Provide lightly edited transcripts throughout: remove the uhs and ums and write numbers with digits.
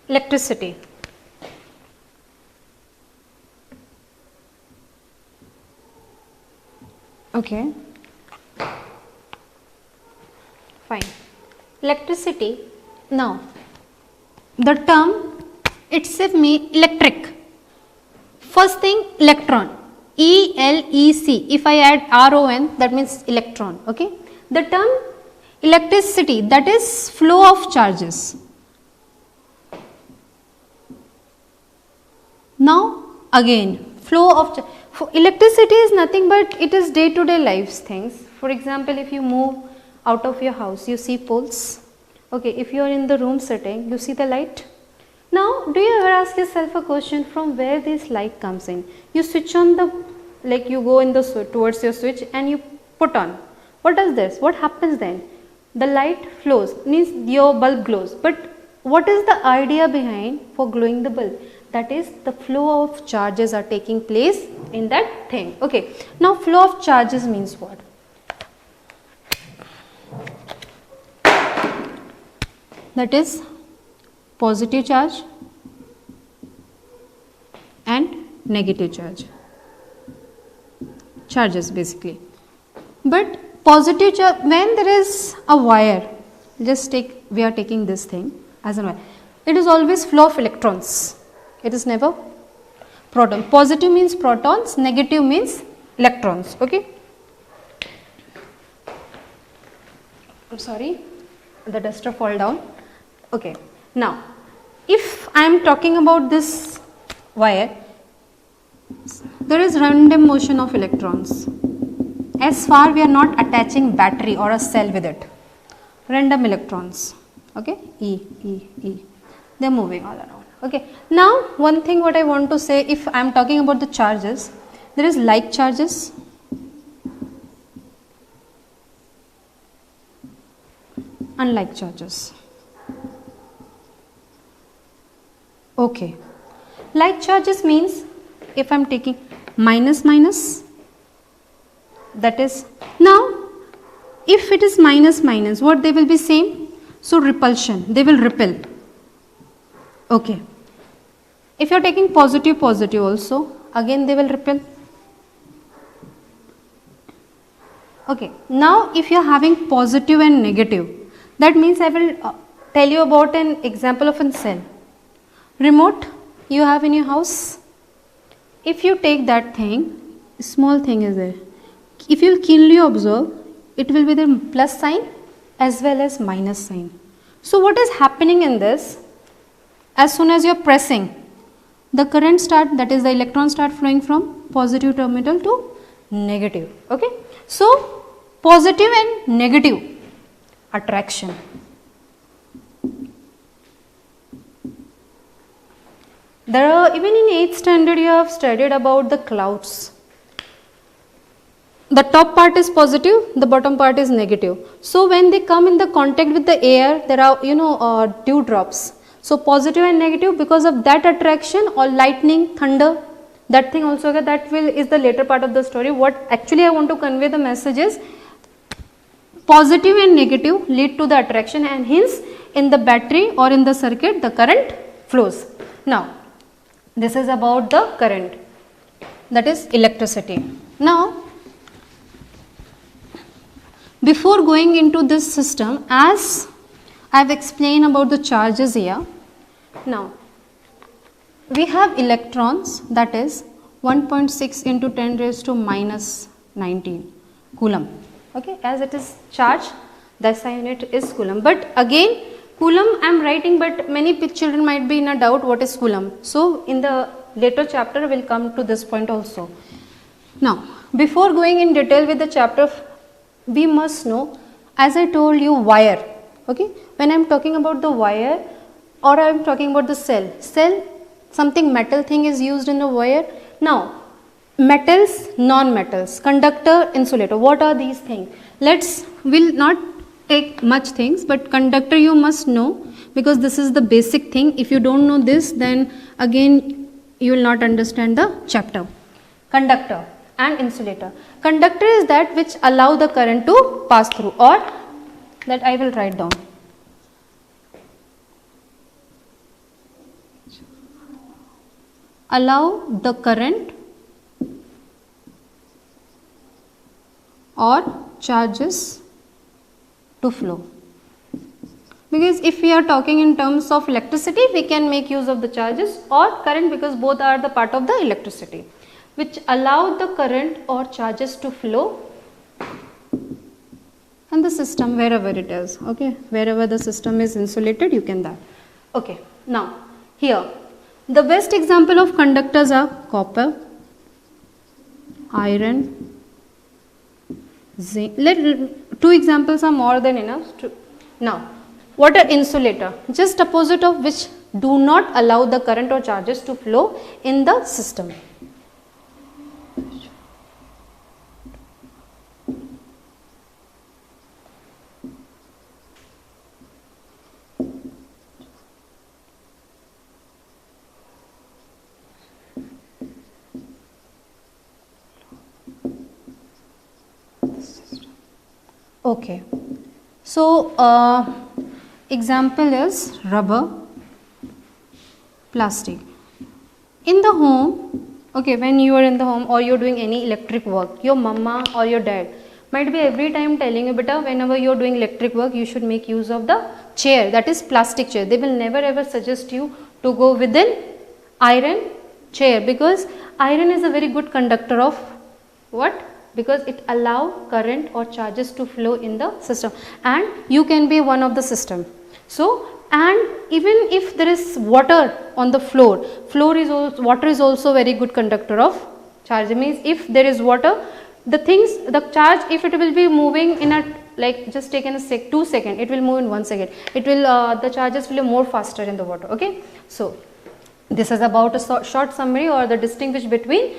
electricity. Okay, fine. Electricity. Now, the term itself means electric. First thing, electron. E-L-E-C. If I add R-O-N, that means electron. Okay. The term electricity, that is flow of charges. Now, again, flow of electricity is nothing but it is day to day lives things. For example, if you move out of your house, you see poles. Okay, if you are in the room setting, you see the light. Now, do you ever ask yourself a question from where this light comes in? You switch on the, like you go in the towards your switch and you put on. What does this? What happens then? The light flows, means your bulb glows. But what is the idea behind for glowing the bulb? That is, the flow of charges are taking place in that thing. Okay. Now, flow of charges means what? That is positive charge and negative charges basically. But positive charge, when there is a wire, just take, we are taking this thing as a wire, it is always flow of electrons. It is never proton. Positive means protons, negative means electrons. Okay. I'm sorry, the duster fall down. Okay. Now, if I am talking about this wire, there is random motion of electrons. As far we are not attaching battery or a cell with it. Random electrons. Okay. E. They are moving all around. Okay. Now, one thing what I want to say, if I am talking about the charges, there is like charges, unlike charges. Okay. Like charges means if I am taking minus, that is, now if it is minus, what they will be same? So repulsion, they will repel. Okay. If you are taking positive also, again they will repel. Okay. Now, if you are having positive and negative, that means I will tell you about an example of a cell. Remote you have in your house. If you take that thing, small thing is there. If you will keenly observe, it will be the plus sign as well as minus sign. So, what is happening in this? As soon as you are pressing, the current start, that is the electron start flowing from positive terminal to negative. Okay. So, positive and negative attraction. There are, even in 8th standard you have studied about the clouds. The top part is positive, the bottom part is negative. So, when they come in the contact with the air, there are dew drops. So, positive and negative, because of that attraction or lightning, thunder, that thing also, that is the later part of the story. What actually I want to convey the message is, positive and negative lead to the attraction, and hence in the battery or in the circuit the current flows. Now, this is about the current, that is electricity. Now, before going into this system, as I have explained about the charges here, now we have electrons, that is 1.6 into 10 raised to minus 19 coulomb. Okay, as it is charge, the SI unit is coulomb. But again, coulomb I am writing, but many children might be in a doubt what is coulomb. So, in the later chapter we will come to this point also. Now, before going in detail with the chapter, we must know, as I told you, wire. Okay, when I am talking about the wire or I am talking about the cell, something metal thing is used in the wire. Now, metals, non-metals, conductor, insulator, what are these things? We'll not take much things, but conductor you must know, because this is the basic thing. If you don't know this, then again you will not understand the chapter. Conductor and insulator. Conductor is that which allow the current to pass through, or that I will write down. allow the current or charges to flow. Because if we are talking in terms of electricity, we can make use of the charges or current, because both are the part of the electricity, which allow the current or charges to flow in the system wherever it is. Okay, wherever the system is insulated, you can that. Okay, now here the best example of conductors are copper, iron, zinc. Two examples are more than enough. Now, what are insulator? Just opposite of which do not allow the current or charges to flow in the system. Okay, so example is rubber, plastic. In the home, okay, when you are in the home or you're doing any electric work, your mama or your dad might be every time telling you, beta, whenever you're doing electric work, you should make use of the chair, that is plastic chair. They will never ever suggest you to go with an iron chair, because iron is a very good conductor of what? Because it allow current or charges to flow in the system, and you can be one of the system. So, and even if there is water on the floor is also, water is also very good conductor of charge. It means if there is water, the charge, if it will be moving in a, like just taken a 2 seconds, it will move in 1 second. It will, the charges will move faster in the water. Okay. So, this is about a short summary or the distinguish between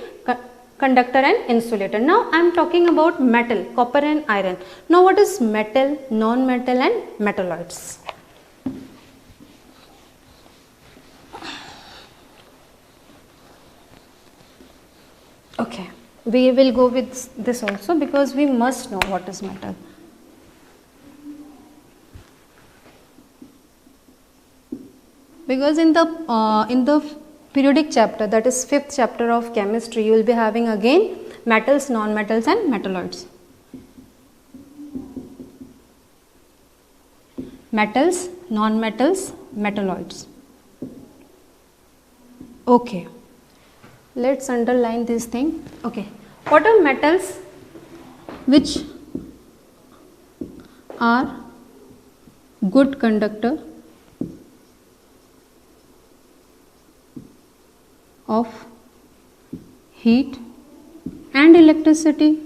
conductor and insulator. Now I am talking about metal, copper and iron. Now what is metal, non-metal and metalloids? Okay, we will go with this also, because we must know what is metal. Because in the periodic chapter, that is 5th chapter of chemistry, you will be having again metals, non-metals and metalloids. Metals, non-metals, metalloids. Okay, let's underline this thing. Okay, what are metals which are good conductor of heat and electricity?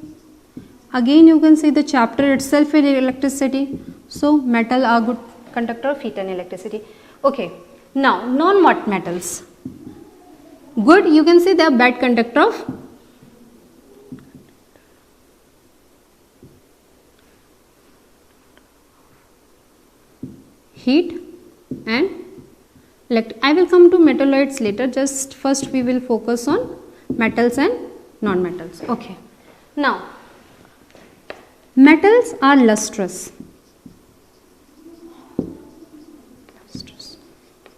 Again you can see the chapter itself in electricity. So metal are good conductor of heat and electricity. Okay, now non-metals. Good, you can see they are bad conductor of heat and I will come to metalloids later. Just first we will focus on metals and non-metals. Okay. Now, metals are lustrous.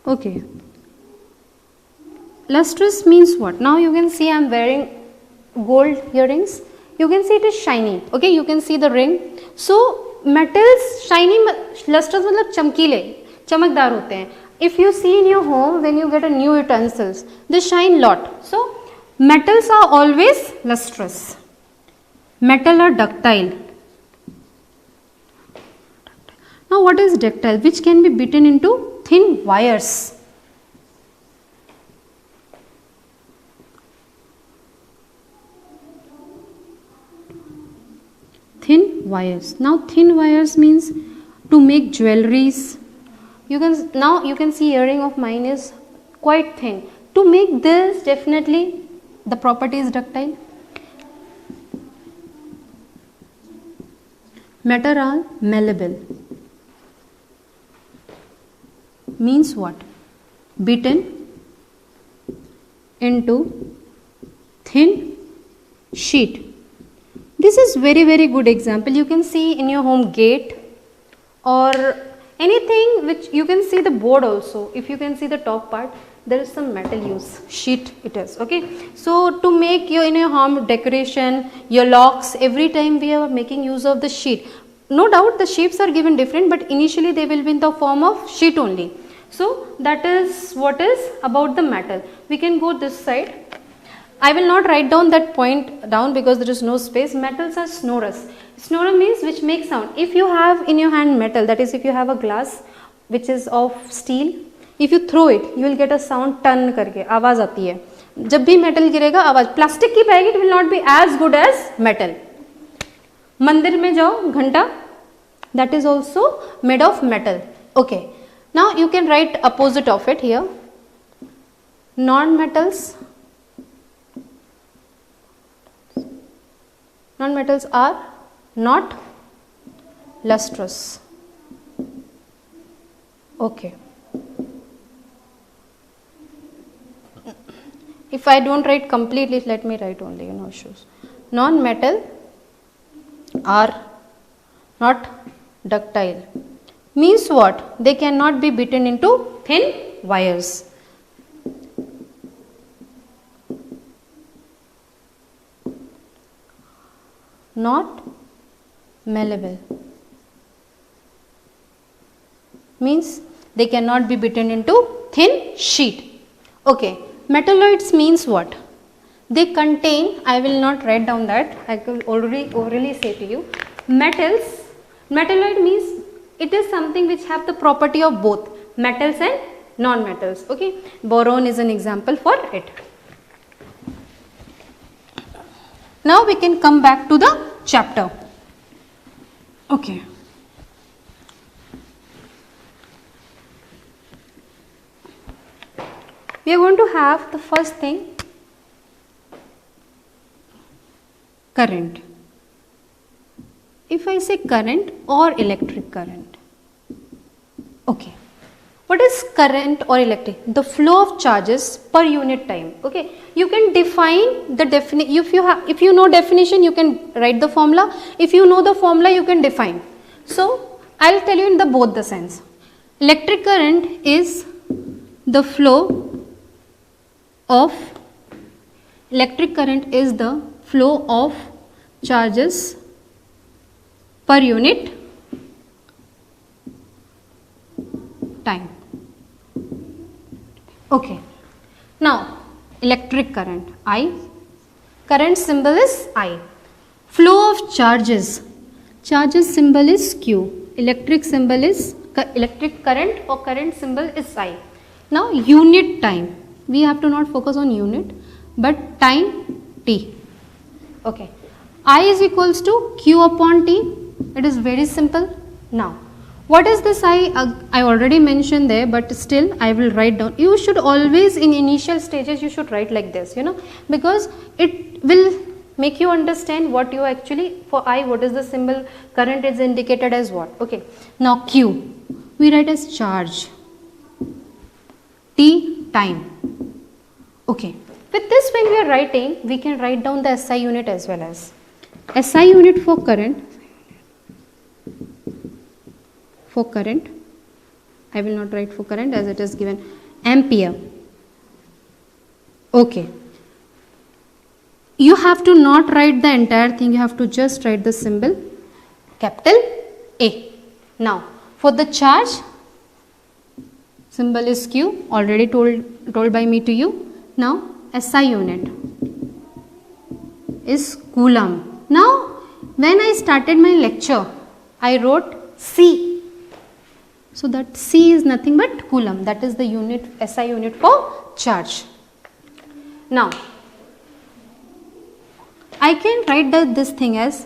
Okay. Lustrous means what? Now you can see I am wearing gold earrings. You can see it is shiny. Okay, you can see the ring. So metals shiny, lustrous मतलब चमकीले, चमकदार होते हैं. If you see in your home, when you get a new utensils, they shine lot. So metals are always lustrous. Metal are ductile. Now what is ductile? Which can be beaten into thin wires. Thin wires. Now thin wires means to make jewelries. You can see earring of mine is quite thin. To make this, definitely the property is ductile. Metal are malleable. Means what? Beaten into thin sheet. This is very good example. You can see in your home gate, or anything which you can see the board also, if you can see the top part, there is some metal use, sheet it is, okay. So to make your in your home decoration, your locks, every time we are making use of the sheet. No doubt the shapes are given different, but initially they will be in the form of sheet only. So that is what is about the metal. We can go this side. I will not write down that point down because there is no space. Metals are sonorous. Sonora means which makes sound. If you have in your hand metal, that is if you have a glass which is of steel, if you throw it, you will get a sound टन करके आवाज़ आती है. जब भी metal गिरेगा आवाज़, plastic की पाएगी it will not be as good as metal. मंदिर में जाओ घंटा, that is also made of metal. Okay. Now you can write opposite of it here. Non-metals. Non-metals are not lustrous. Okay. If I don't write completely, let me write only, no issues. Non-metal are not ductile. Means what? They cannot be beaten into thin wires. Not malleable. Means they cannot be beaten into thin sheet. Okay. Metalloids means what? They contain, I will not write down that, I will orally say to you. Metals, metalloid means it is something which have the property of both metals and non-metals. Okay. Boron is an example for it. Now we can come back to the chapter. Okay. We are going to have the first thing, current. If I say current or electric current. Okay. What is current or electric? The flow of charges per unit time. Okay. You can define the definition. If you know definition, you can write the formula. If you know the formula, you can define. So I will tell you in the both the sense. Electric current is the flow of charges per unit time. Okay. Now electric current, I. Current symbol is I. Flow of charges. Charges symbol is Q. Electric symbol is electric current or current symbol is I. Now unit time. We have to not focus on unit, but time T. Okay. I is equals to Q upon T. It is very simple. Now, what is this I? I already mentioned there, but still I will write down. You should always in initial stages you should write like this, because it will make you understand what you actually, for I, what is the symbol, current is indicated as what. Okay. Now Q, we write as charge. T, time. Okay. With this when we are writing, we can write down the SI unit as well as. SI unit for current. I will not write for current as it is given. Ampere. Okay. You have to not write the entire thing, you have to just write the symbol capital A. Now, for the charge, symbol is Q, already told by me to you. Now, SI unit is coulomb. Now, when I started my lecture, I wrote C. So, that C is nothing but coulomb. That is the unit, SI unit for charge. Now, I can write this thing as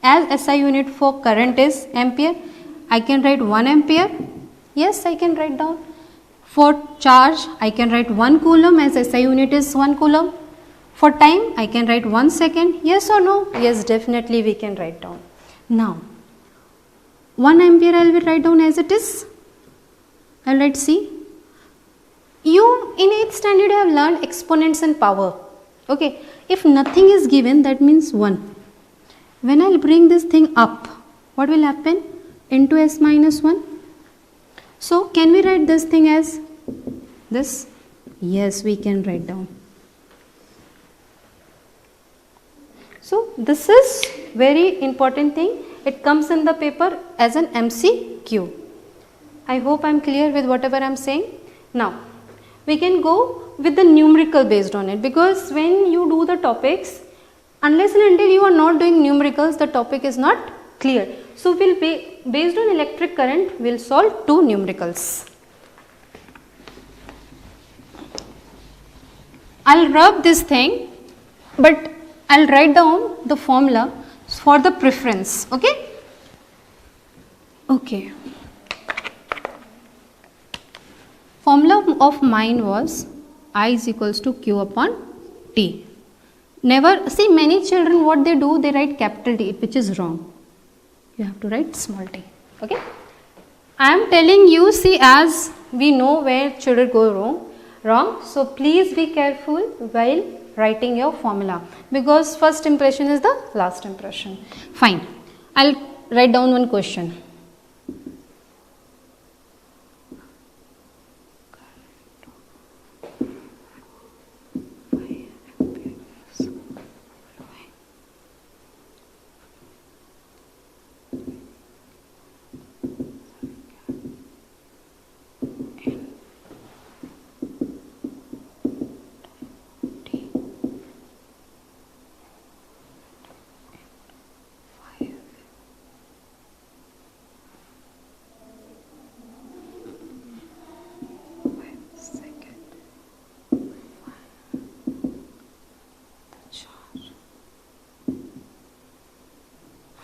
SI unit for current is ampere. I can write 1 ampere. Yes, I can write down. For charge, I can write 1 coulomb as SI unit is 1 coulomb. For time, I can write 1 second. Yes or no? Yes, definitely we can write down. Now, 1 ampere I will write down as it is. I will write C. You in 8th standard have learned exponents and power. Okay. If nothing is given, that means 1. When I will bring this thing up, what will happen? Into S minus 1. So can we write this thing as this? Yes, we can write down. So this is very important thing. It comes in the paper as an MCQ. I hope I am clear with whatever I am saying. Now we can go with the numerical based on it, because when you do the topics, unless and until you are not doing numericals, the topic is not clear. So we'll be based on electric current, we'll solve two numericals. I'll rub this thing, but I'll write down the formula for the preference. Okay? Okay. Formula of mine was I is equals to Q upon T. Never see, many children what they do, they write capital T, which is wrong. You have to write small t. Okay? I am telling you, see, as we know where children go wrong. So please be careful while writing your formula, because first impression is the last impression. Fine. I'll write down one question.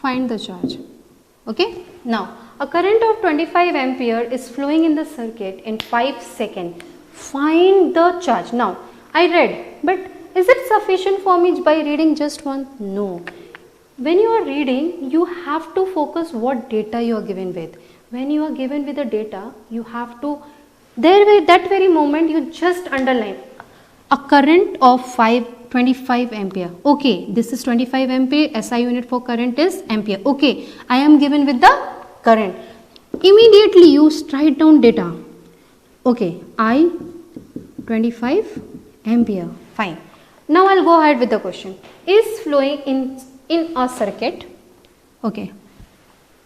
Find the charge. Okay. Now a current of 25 ampere is flowing in the circuit in 5 seconds. Find the charge. Now I read, but is it sufficient for me by reading just one? No. When you are reading, you have to focus what data you are given with. When you are given with the data, you have to, that very moment you just underline a current of 25 ampere. Okay, this is 25 ampere. SI unit for current is ampere. Okay, I am given with the current. Immediately you write down data. Okay, I 25 ampere. Fine. Now I'll go ahead with the question. Is flowing in a circuit. Okay.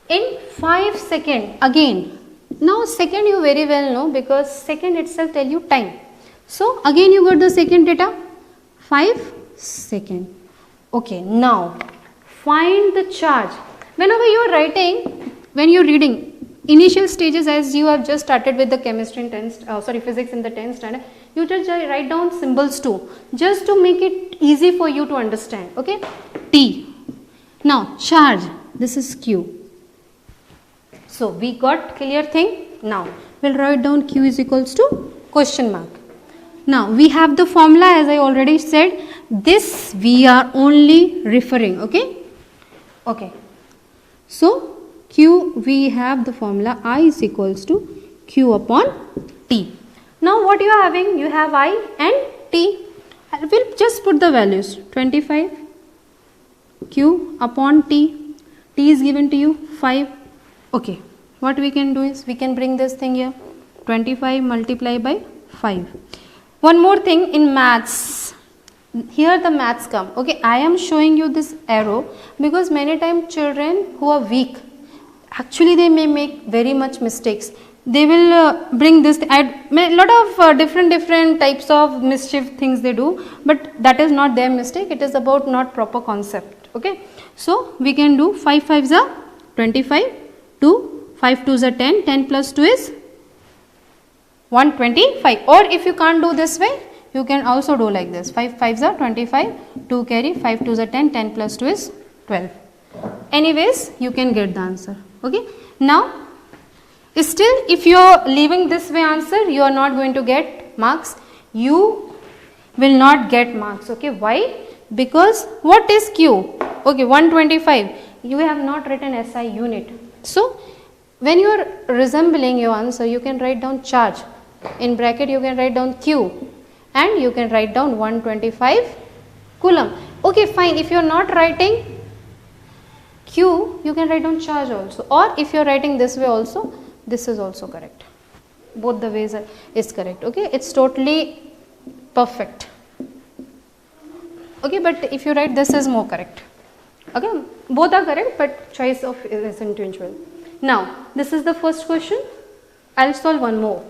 In 5 seconds again. Now second you very well know, because second itself tell you time. So again you got the second data. 5 seconds. Okay, now find the charge. Whenever you are writing, when you are reading, initial stages, as you have just started with the chemistry in 10th, physics in the 10th standard, you just write down symbols too, just to make it easy for you to understand. Okay, T. Now charge, this is Q. So we got clear thing. Now we'll write down Q is equals to question mark. Now we have the formula, as I already said. This we are only referring. Okay. Okay. So Q, we have the formula I is equals to Q upon T. Now what you are having? You have I and T. I will just put the values. 25 Q upon T. T is given to you 5. Okay. What we can do is we can bring this thing here. 25 multiplied by 5. One more thing in maths, here the maths come. Okay, I am showing you this arrow because many times children who are weak, actually they may make very much mistakes. They will bring this, a lot of different types of mischief things they do, but that is not their mistake, it is about not proper concept. Okay, so we can do 5 5s are 25, 2, 5 2s are 10, 10 plus 2 is 125, or if you can't do this way, you can also do like this. 5 5s are 25, 2 carry, 5 2s are 10, 10 plus 2 is 12. Anyways, you can get the answer. Okay. Now, still if you are leaving this way answer, you are not going to get marks. You will not get marks. Okay. Why? Because what is Q? Okay, 125. You have not written SI unit. So, when you are resembling your answer, you can write down charge. In bracket you can write down Q and you can write down 125 coulomb. Okay, fine. If you are not writing Q, you can write down charge also, or if you are writing this way also, this is also correct. both the ways is correct. Okay, it's totally perfect. Okay, but if you write this is more correct. Okay, both are correct, but choice of is individual. Now, this is the first question. I'll solve one more.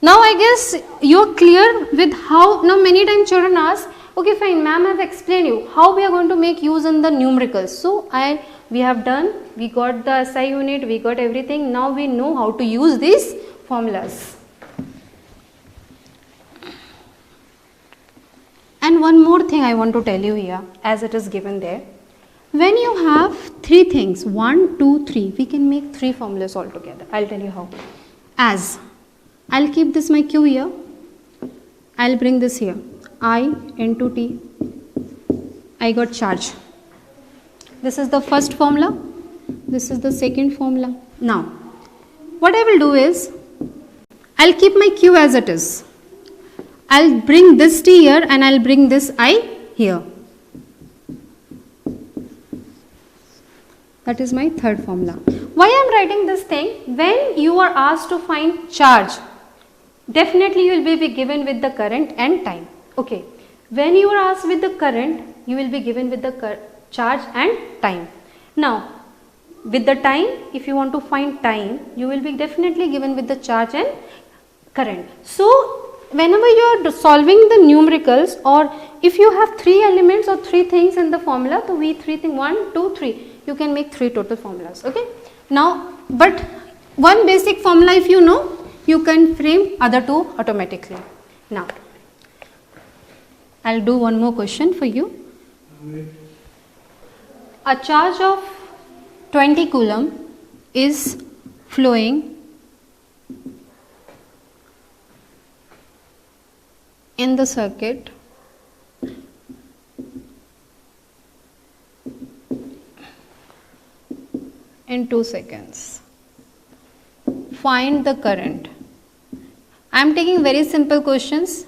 Now, I guess you're clear with how, now many times children ask, okay fine ma'am, I have explained you how we are going to make use in the numericals. So, we have done, we got the SI unit, we got everything, now we know how to use these formulas. And one more thing I want to tell you here, as it is given there. When you have three things, 1, 2, 3, we can make three formulas altogether. I'll tell you how. As, I'll keep this my Q here, I'll bring this here, I into T, I got charge. This is the first formula, this is the second formula. Now, what I will do is, I'll keep my Q as it is. I'll bring this T here and I'll bring this I here. That is my third formula. Why I am writing this thing? When you are asked to find charge, definitely you will be given with the current and time. Okay. When you are asked with the current, you will be given with the charge and time. Now, with the time, if you want to find time, you will be definitely given with the charge and current. So, whenever you are solving the numericals, or if you have three elements or three things in the formula, so we three things 1, 2, 3, you can make three total formulas. Okay. Now, but one basic formula if you know, you can frame other two automatically. Now, I'll do one more question for you. A charge of 20 coulomb is flowing in the circuit in 2 seconds. Find the current. I am taking very simple questions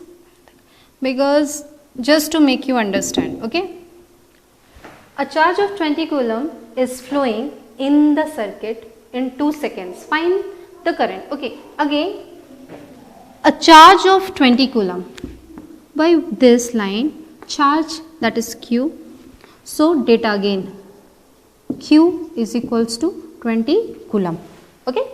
because just to make you understand. Okay. A charge of 20 coulomb is flowing in the circuit in 2 seconds. Find the current. Okay. Again, a charge of 20 coulomb. By this line, charge, that is Q. So, data again, Q is equals to 20 coulomb. Okay.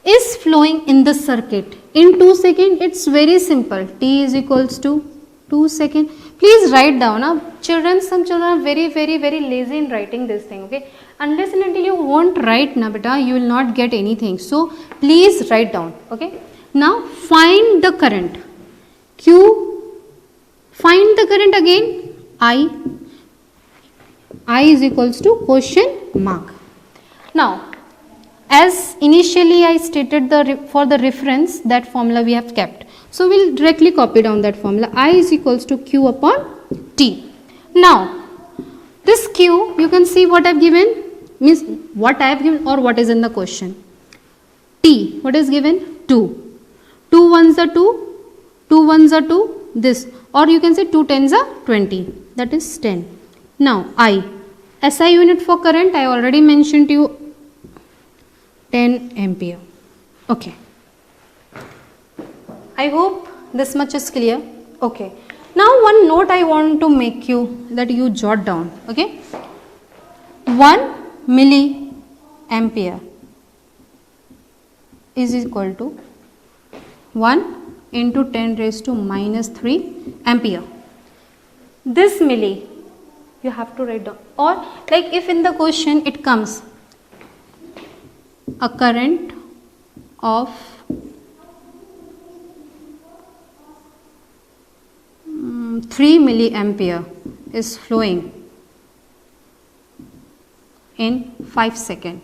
Is flowing in the circuit in 2 seconds. It's very simple. T is equals to 2 seconds. Please write down. Children, some children are very lazy in writing this thing. Okay. Unless and until you won't write, na beta, you will not get anything. So, please write down. Okay. Now, find the current. Q. Find the current again. I is equals to question mark. Now, as initially I stated for the reference, that formula we have kept. So, we will directly copy down that formula. I is equals to Q upon T. Now, this Q, you can see what I have given, means what I have given or what is in the question. T, what is given? 2. 2 ones are 2, 2 ones are 2, this, or you can say 2 tens are 20, that is 10. Now, I, SI unit for current, I already mentioned to you, 10 ampere. Okay. I hope this much is clear. Okay. Now, one note I want to make you, that you jot down. Okay. 1 milliampere is equal to 1 into 10 raised to minus 3 ampere. This milli, you have to write down. Or like if in the question it comes, a current of 3 milliampere is flowing in 5 seconds.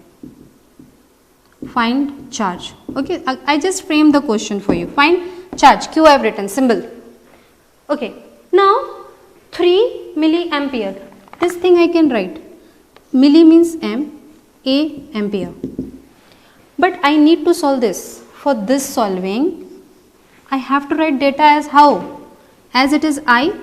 Find charge. Okay, I just framed the question for you. Find charge. Q I have written symbol. Okay. Now 3 milliampere. This thing I can write. Milli means M, A ampere. But I need to solve this. For this solving, I have to write data as how? As it is I.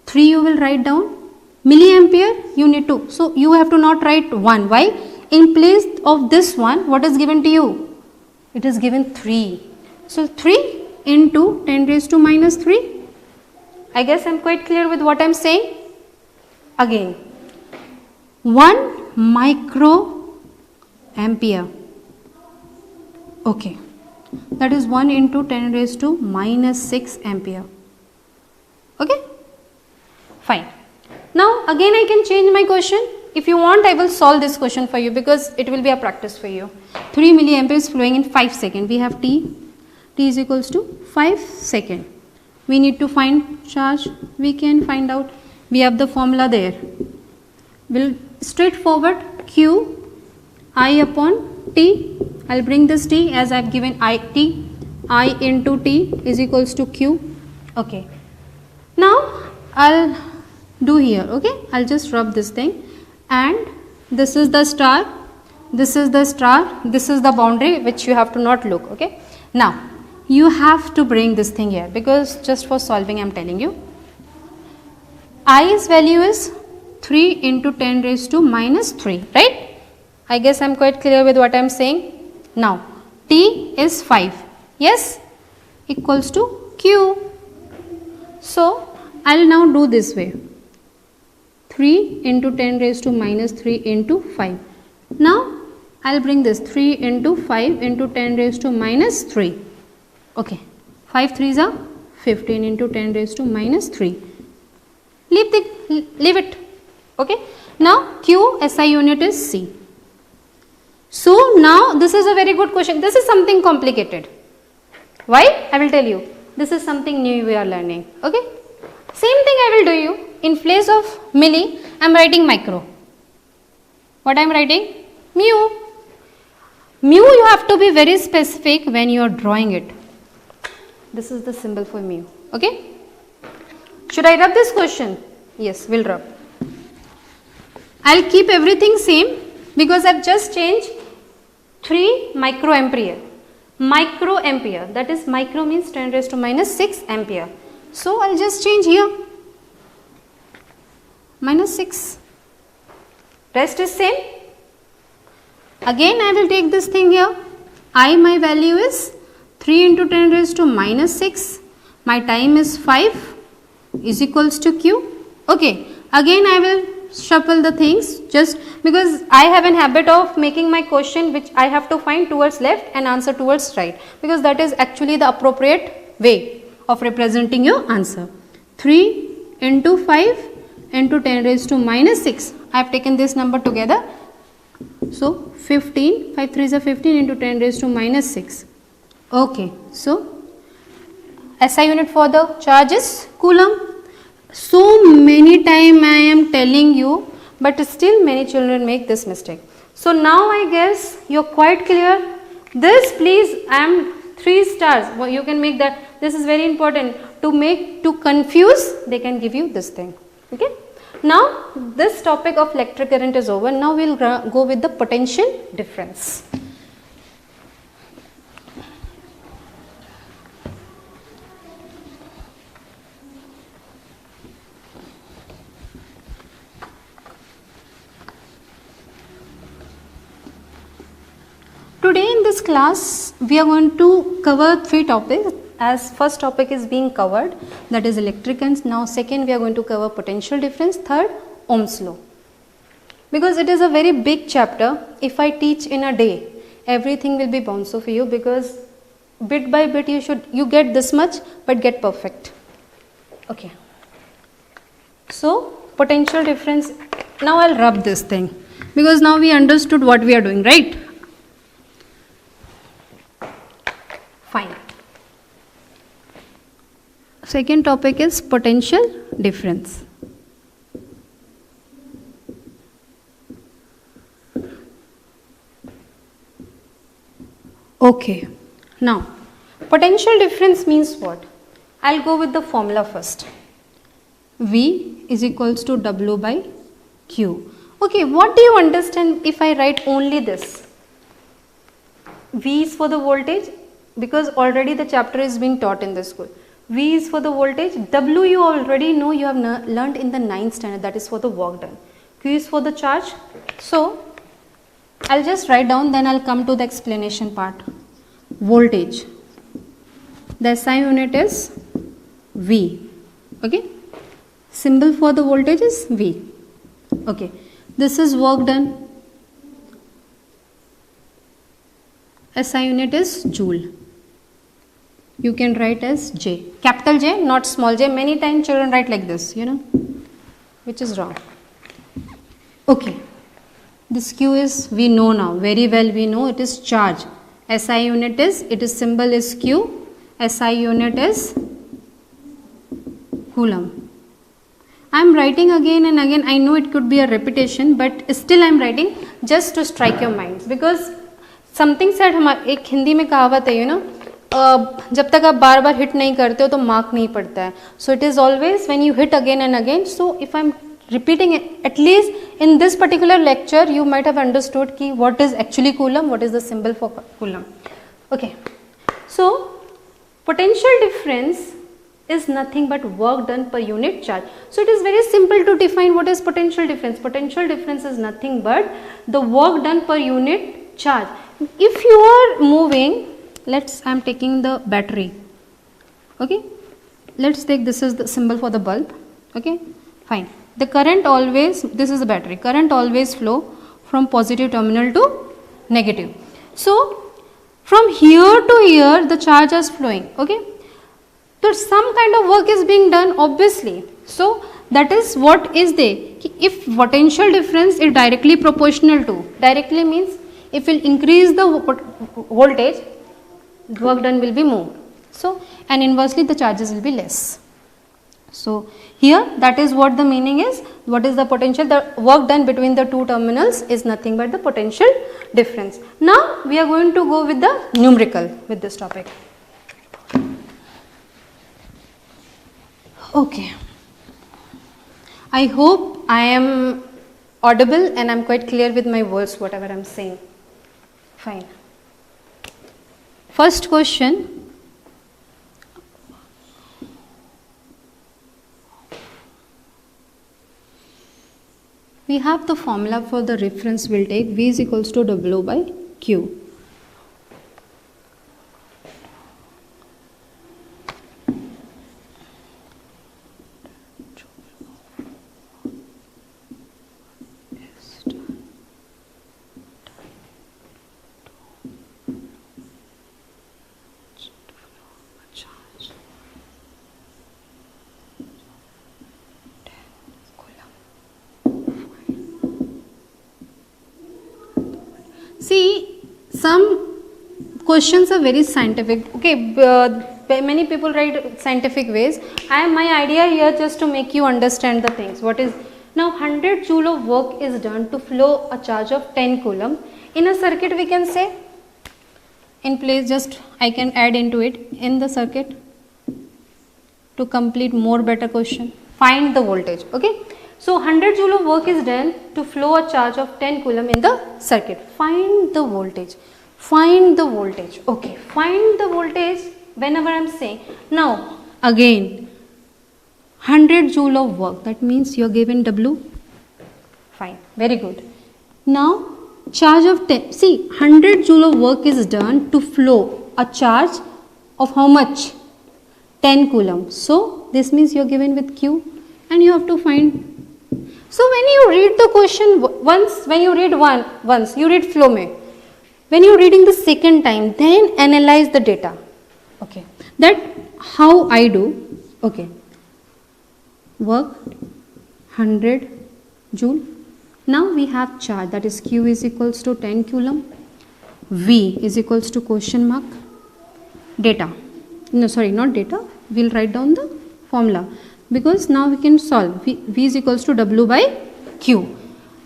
3 you will write down. Milliampere you need to. So you have to not write 1. Why? In place of this one, what is given to you? It is given 3. So 3 into 10 raised to minus 3. I guess I am quite clear with what I am saying. Again, 1 micro ampere. Okay, that is 1 into 10 raised to minus 6 ampere. Okay, fine. Now again I can change my question. If you want, I will solve this question for you because it will be a practice for you. 3 milliampere is flowing in 5 seconds. We have T is equals to 5 seconds. We need to find charge. We can find out. We have the formula there. We'll straightforward Q I upon T. I'll bring this T as I've given T. I into T is equals to Q. Okay. Now I'll do here. Okay. I'll just rub this thing. And this is the star, this is the star, this is the boundary which you have to not look. Okay. Now you have to bring this thing here because just for solving I am telling you. I's value is 3 into 10 raised to minus 3, right? I guess I am quite clear with what I am saying. Now T is 5, yes, equals to Q. So I will now do this way. 3 into 10 raised to minus 3 into 5. Now I will bring this 3 into 5 into 10 raised to minus 3. Okay, 5 3s are 15 into 10 raised to minus 3. Leave it. Okay. Now Q SI unit is C. So now this is a very good question. This is something complicated. Why? I will tell you. This is something new we are learning. Okay. Same thing I will do you. In place of milli, I am writing micro. What I am writing? Mu. Mu you have to be very specific when you are drawing it. This is the symbol for mu. Okay. Should I rub this question? Yes, we'll rub. I'll keep everything same because I've just changed 3 microampere. Microampere, that is micro means 10 raised to minus 6 ampere. So I'll just change here. Minus 6. Rest is same. Again I will take this thing here. My value is 3 into 10 raised to minus 6. My time is 5 is equals to Q. Okay. Again I will shuffle the things just because I have an habit of making my question which I have to find towards left and answer towards right because that is actually the appropriate way of representing your answer. 3 into 5 into 10 raised to minus 6. I have taken this number together. So 15, 5 3s are 15 into 10 raised to minus 6. Okay. So SI unit for the charge is coulomb. So many time I am telling you, but still many children make this mistake. So now I guess you are quite clear. This please, I am 3 stars. Well, you can make that. This is very important. To confuse, they can give you this thing. Okay. Now this topic of electric current is over. Now we will go with the potential difference. Today in this class we are going to cover 3 topics. As first topic is being covered, that is electricals. Now second we are going to cover potential difference. Third, Ohm's law. Because it is a very big chapter, if I teach in a day, everything will be bouncy for you because bit by bit you get this much but get perfect. Okay. So potential difference. Now I'll rub this thing because now we understood what we are doing, right? Fine. Second topic is potential difference. Okay. Now, potential difference means what? I'll go with the formula first. V is equals to W by Q. Okay, what do you understand if I write only this? V is for the voltage because already the chapter is being taught in the school. V is for the voltage. W you already know, you have learnt in the 9th standard, that is for the work done. Q is for the charge. So I'll just write down, then I'll come to the explanation part. voltage. The SI unit is V. Okay. Symbol for the voltage is V. Okay. This is work done. SI unit is joule. You can write as J. Capital J, not small j. Many times children write like this, which is wrong. Okay. This Q is, we know now, very well we know it is charge. SI unit is, its symbol is Q. SI unit is Coulomb. I am writing again and again. I know it could be a repetition, but still I am writing just to strike your mind. Because something said, एक हिंदी में कहावत है, जब तक आप बार बार hit नहीं करते हो तो मार्क नहीं पड़ता है. So it is always when you hit again and again. So if I am repeating it, at least in this particular lecture, you might have understood ki what is actually Coulomb, what is the symbol for Coulomb. Okay. So potential difference is nothing but work done per unit charge. So it is very simple to define what is potential difference. Potential difference is nothing but the work done per unit charge. If you are moving, I am taking the battery. Okay. Let's take, this is the symbol for the bulb. Okay. Fine. The current always, this is the battery, current always flow from positive terminal to negative. So from here to here the charge is flowing. Okay. So some kind of work is being done obviously. So that is what is there. If potential difference is directly proportional to, directly means if it will increase the voltage, work done will be more. So and inversely the charges will be less. So here that is what the meaning is. What is the potential? The work done between the two terminals is nothing but the potential difference. Now we are going to go with the numerical with this topic. Okay. I hope I am audible and I am quite clear with my words, whatever I am saying. Fine. First question. We have the formula for the reference we will take. V is equals to W by Q. See, some questions are very scientific. Okay, many people write scientific ways. My idea here just to make you understand the things. What is now 100 joule of work is done to flow a charge of 10 coulomb. In a circuit we can say, in place just I can add into it in the circuit to complete more better question. Find the voltage. Okay. So 100 joule of work is done to flow a charge of 10 coulomb in the circuit. Find the voltage. Find the voltage. Okay. Find the voltage whenever I am saying. Now again 100 joule of work, that means you are given W. Fine. Very good. Now charge of 10. See, 100 joule of work is done to flow a charge of how much? 10 coulomb. So this means you are given with Q and you have to find. So when you read the question once, when you read once, you read flow mein. When you are reading the second time, then analyze the data. Okay. That how I do. Okay. Work 100 joule. Now we have charge, that is Q is equals to 10 coulomb. V is equals to question mark. Data. No, sorry, not data. We will write down the formula. Because now we can solve. V is equals to W by Q.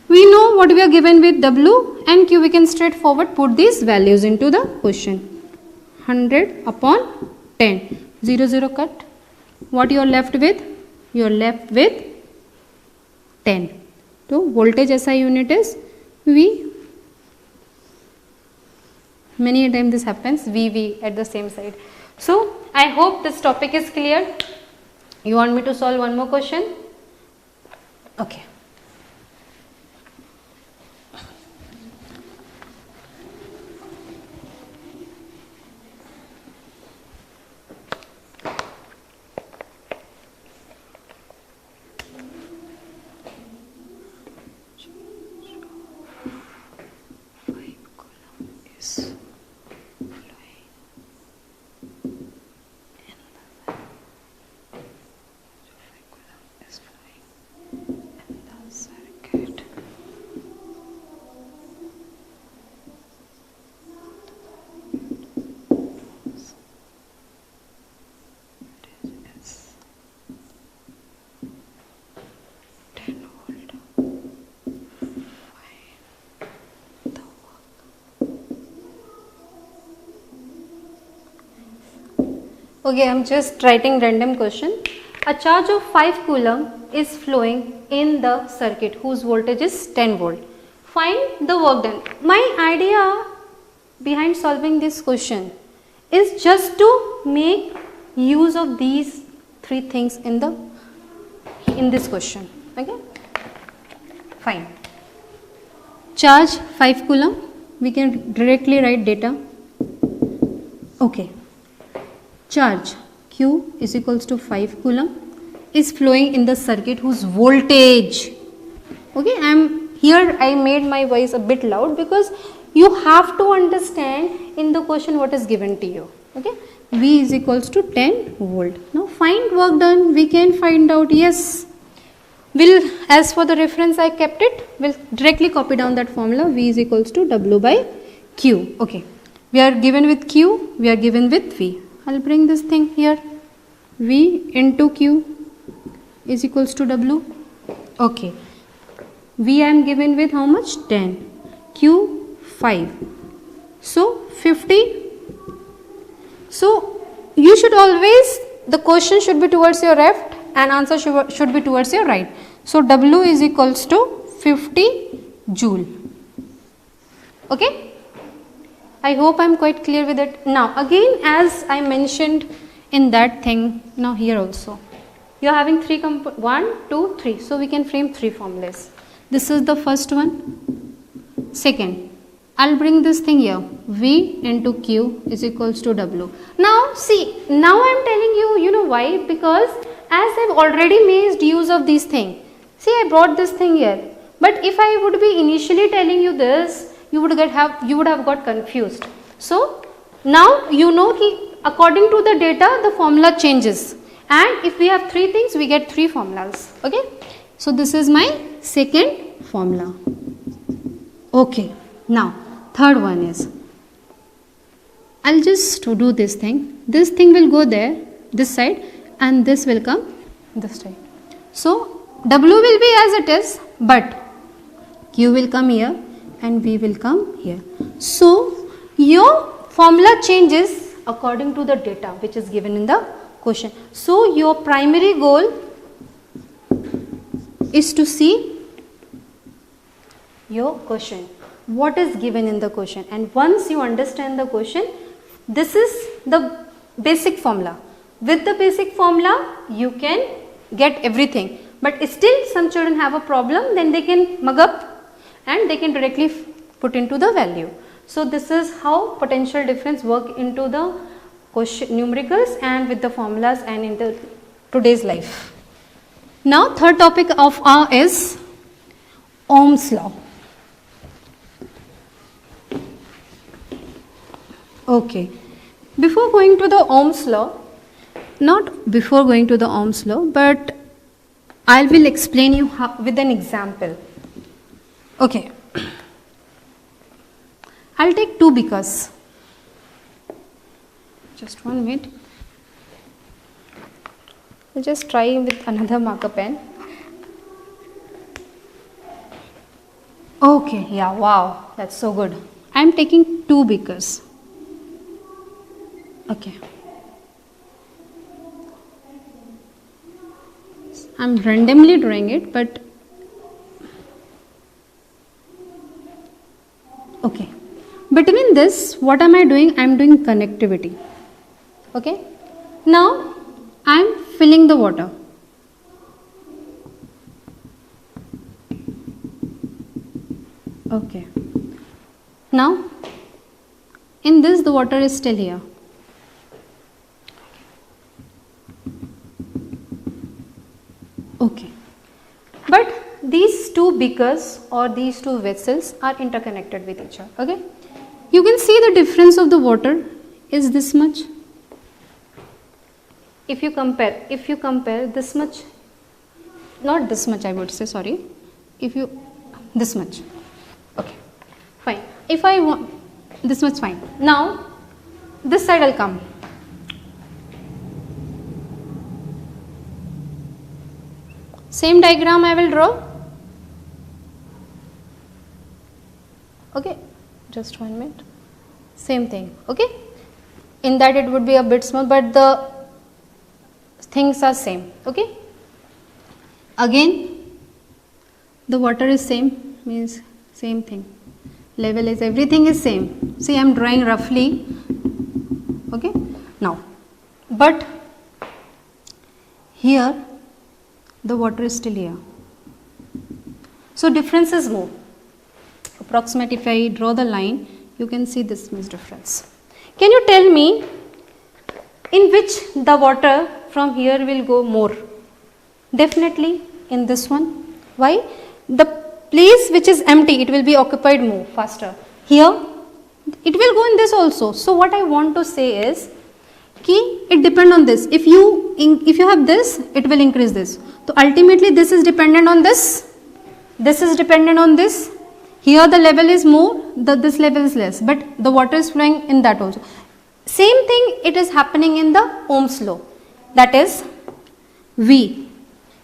We know what we are given with W and Q. We can straightforward put these values into the question. 100 upon 10. 0, 0 cut. What you are left with? You are left with 10. So voltage SI unit is V. Many a time this happens. VV at the same side. So I hope this topic is clear. You want me to solve one more question? Okay. Okay, I am just writing random question. A charge of 5 coulomb is flowing in the circuit whose voltage is 10 volt. Find the work done. My idea behind solving this question is just to make use of these three things in this question. Okay, fine. Charge 5 coulomb, we can directly write data. Okay, charge Q is equals to 5 coulomb is flowing in the circuit whose voltage, okay, I made my voice a bit loud because you have to understand in the question what is given to you. Okay, V is equals to 10 volt. Now find work done. We can find out, yes, as for the reference I kept it, we'll directly copy down that formula. V is equals to W by Q. Okay, we are given with Q, we are given with V. I'll bring this thing here. V into Q is equals to W. Okay, V I am given with how much? 10. Q 5. So 50. So you should always, the question should be towards your left and answer should be towards your right. So W is equals to 50 joule. Okay, I hope I am quite clear with it. Now again, as I mentioned in that thing, now here also you are having 1, 2, 3. So we can frame 3 formulas. This is the first one. Second, I'll bring this thing here. V into Q is equals to W. Now see, now I am telling you, you know why? Because as I have already made use of these things. See, I brought this thing here. But if I would be initially telling you this, you would have got confused. So now you know that according to the data, the formula changes. And if we have 3 things, we get 3 formulas. Okay. So this is my second formula. Okay. Now third one is, I'll just do this thing. This thing will go there, this side, and this will come this side. So W will be as it is, but Q will come here and V will come here. So your formula changes according to the data which is given in the question. So your primary goal is to see your question, what is given in the question, and once you understand the question, this is the basic formula. With the basic formula you can get everything, but still some children have a problem, then they can mug up and they can directly put into the value. So this is how potential difference work into the question numericals and with the formulas and in the today's life. Now third topic of our is Ohm's law. Okay, before going to the Ohm's law, not before going to the Ohm's law, but I will explain you how, with an example. Okay, I'll take 2 beakers. Just 1 minute. I'll just try with another marker pen. Okay, yeah, wow, that's so good. I am taking 2 beakers. Okay. I am randomly drawing it, but okay. Between this, what am I doing? I am doing connectivity. Okay. Now I am filling the water. Okay. Now in this, the water is still here. Okay, but these 2 beakers or these 2 vessels are interconnected with each other. Okay, you can see the difference of the water is this much. if you compare this much, not this much I would say, sorry, if you, this much, okay, fine. If I want this much, fine. Now this side I'll come. Same diagram I will draw. Okay, just 1 minute. Same thing. Okay, in that it would be a bit small, but the things are same. Okay, again the water is same, means same thing, level is, everything is same. See, I am drawing roughly. Okay, now but here the water is still here, so difference is more. Approximate, if I draw the line, you can see this much difference. Can you tell me in which the water from here will go more? Definitely in this one. Why? The place which is empty, it will be occupied more faster. Here it will go in this also. So what I want to say is ki it depend on this. If you have this, it will increase this. So ultimately this is dependent on this. This is dependent on this. Here the level is more, this level is less, but the water is flowing in that also. Same thing it is happening in the Ohm's law, that is V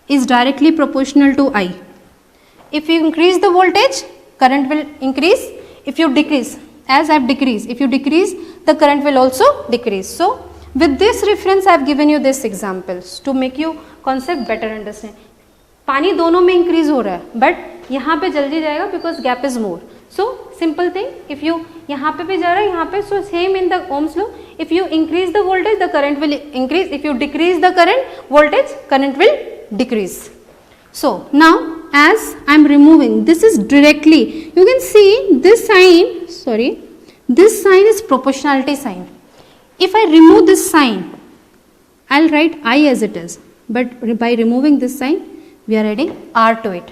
is directly proportional to I. If you increase the voltage, current will increase. If you decrease, as I have decreased, if you decrease, the current will also decrease. So with this reference I have given you this examples to make you concept better understand. पानी दोनों में increase हो रहा है, but यहाँ पे जल्दी जाएगा because gap is more. So simple thing, if you यहाँ पे भी जा रहा है यहाँ पे, so same in the Ohm's law, if you increase the voltage the current will increase, if you decrease the current voltage current will decrease. So now as I am removing, this is directly, you can see this sign, sorry, this sign is proportionality sign. If I remove this sign, I will write I as it is, but by removing this sign, we are adding R to it.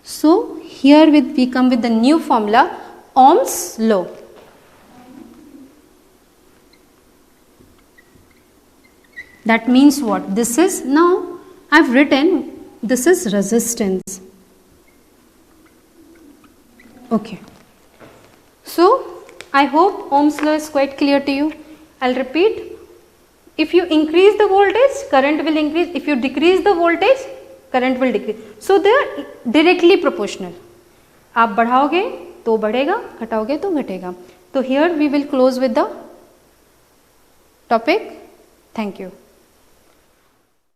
So here we come with the new formula, Ohm's law. That means what? This is, now I have written, this is resistance. Okay. So I hope Ohm's law is quite clear to you. I will repeat. If you increase the voltage, current will increase. If you decrease the voltage, current will decrease. So they are directly proportional. आप बढ़ाओगे तो बढ़ेगा, घटाओगे तो घटेगा. So here we will close with the topic. Thank you.